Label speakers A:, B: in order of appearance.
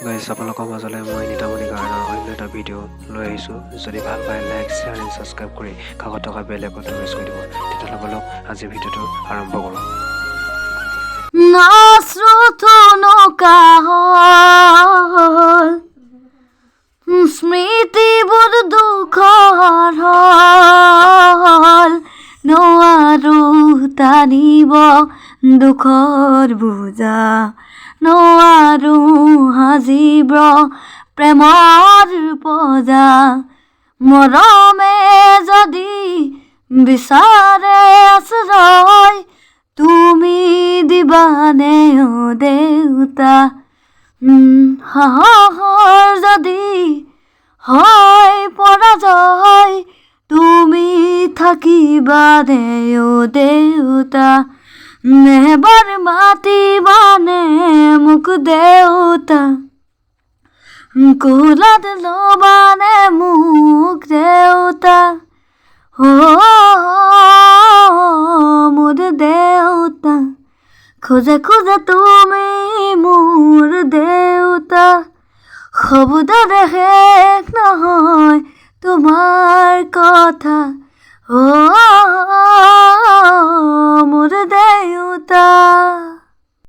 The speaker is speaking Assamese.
A: গাইজ আপোনালোকৰ মাজলৈ মই নিতামণি গাৰ্ডৰ অন্য এটা ভিডিঅ' লৈ আহিছোঁ। যদি ভাল পায় লাইক শ্বেয়াৰ এণ্ড ছাবস্ক্ৰাইব কৰি কাষত থকা বেল আইকনটো প্ৰেছ কৰি দিব। তেতিয়াহ'লে বলক আজিৰ ভিডিঅ'টো আৰম্ভ কৰোঁ।
B: নাশ্ৰুতো নৌকা হ'ল স্মৃতিবোৰ দুখৰ হ'ল নোৱাৰো টানিব দুখৰ বোজা নোৱাৰো সাজিব প্ৰেমৰ পজা মৰমে যদি বিচাৰে আশ্ৰয় তুমি দিবানে ও দেউতা সাহসৰ যদি হয় পৰাজয় তুমি থাকিবানে ও দেউতা এবাৰ মাতিবানে মোক দেউতা কোলাত ল'বানে মোক দেউতা মোৰ দেউতা খোজে খোজে তুমি মোৰ দেউতা শব্দৰে শেষ নহয় তোমাৰ কথা মোৰ দেউতা।